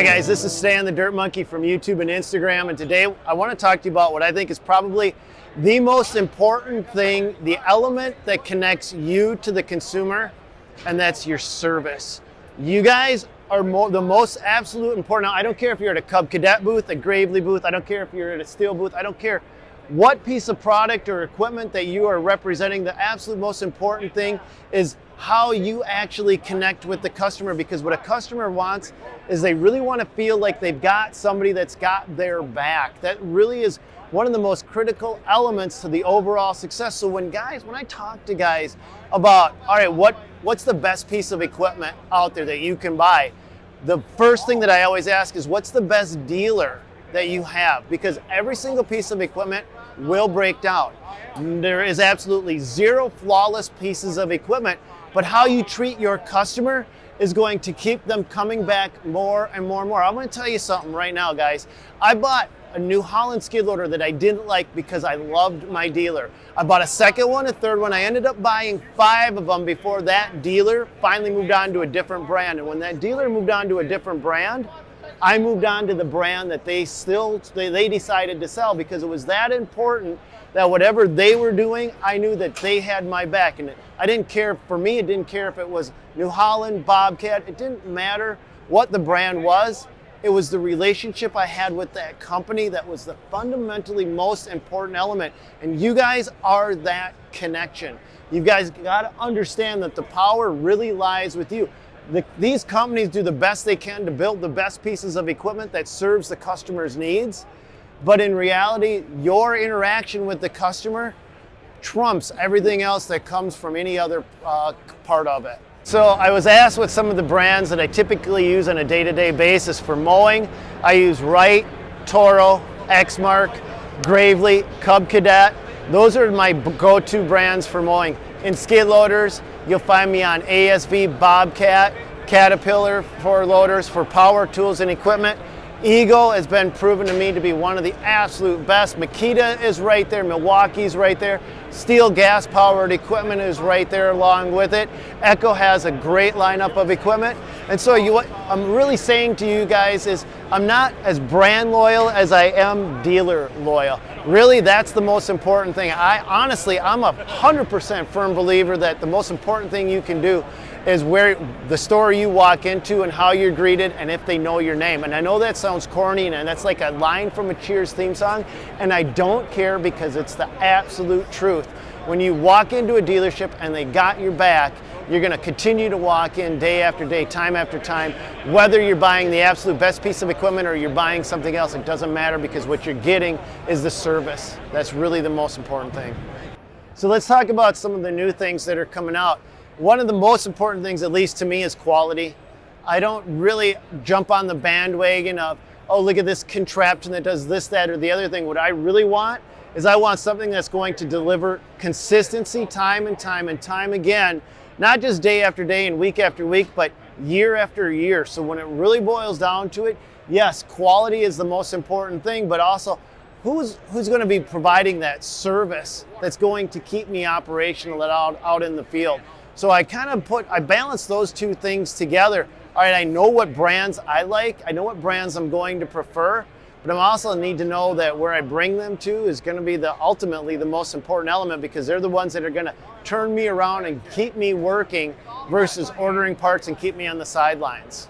Hi guys, this is Stan the Dirt Monkey from YouTube and Instagram, and today I want to talk to you about what I think is probably the most important thing, the element that connects you to the consumer, and that's your service. You guys are the most absolute important. Now, I don't care if you're at a Cub Cadet booth, a Gravely booth, I don't care if you're at a steel booth, I don't care what piece of product or equipment that you are representing. The absolute most important thing is how you actually connect with the customer, because what a customer wants is they really want to feel like they've got somebody that's got their back. That really is one of the most critical elements to the overall success. So when I talk to guys about, all right, what's the best piece of equipment out there that you can buy? The first thing that I always ask is, what's the best dealer that you have? Because every single piece of equipment will break down. There is absolutely zero flawless pieces of equipment, but how you treat your customer is going to keep them coming back more and more and more. I'm going to tell you something right now, guys. I bought a New Holland skid loader that I didn't like because I loved my dealer. I bought a second one, a third one. I ended up buying 5 of them before that dealer finally moved on to a different brand. And when that dealer moved on to a different brand, I moved on to the brand that they decided to sell, because it was that important that whatever they were doing, I knew that they had my back. And I didn't care, for me, it didn't care if it was New Holland, Bobcat, it didn't matter what the brand was. It was the relationship I had with that company that was the fundamentally most important element. And you guys are that connection. You guys got to understand that the power really lies with you. These companies do the best they can to build the best pieces of equipment that serves the customer's needs. But in reality, your interaction with the customer trumps everything else that comes from any other part of it. So I was asked what some of the brands that I typically use on a day-to-day basis for mowing. I use Wright, Toro, Exmark, Gravely, Cub Cadet. Those are my go-to brands for mowing. In skid loaders, you'll find me on ASV, Bobcat, Caterpillar for loaders, for power tools and equipment. Eagle has been proven to me to be one of the absolute best. Makita is right there, Milwaukee's right there. Steel gas powered equipment is right there along with it. Echo has a great lineup of equipment. And so what I'm really saying to you guys is, I'm not as brand loyal as I am dealer loyal. Really, that's the most important thing. Honestly, I'm a 100% firm believer that the most important thing you can do is where the store you walk into and how you're greeted, and if they know your name. And I know that sounds corny, and that's like a line from a Cheers theme song, and I don't care, because it's the absolute truth. When you walk into a dealership and they got your back, you're going to continue to walk in day after day, time after time. Whether you're buying the absolute best piece of equipment or you're buying something else, it doesn't matter, because what you're getting is the service. That's really the most important thing. So let's talk about some of the new things that are coming out. One of the most important things, at least to me, is quality. I don't really jump on the bandwagon of, oh, look at this contraption that does this, that, or the other thing. What I really want is, I want something that's going to deliver consistency time and time and time again, not just day after day and week after week, but year after year. So when it really boils down to it, yes, quality is the most important thing, but also who's going to be providing that service that's going to keep me operational out in the field. So I balance those two things together. All right, I know what brands I like, I know what brands I'm going to prefer, but I also need to know that where I bring them to is going to be ultimately the most important element, because they're the ones that are going to turn me around and keep me working versus ordering parts and keep me on the sidelines.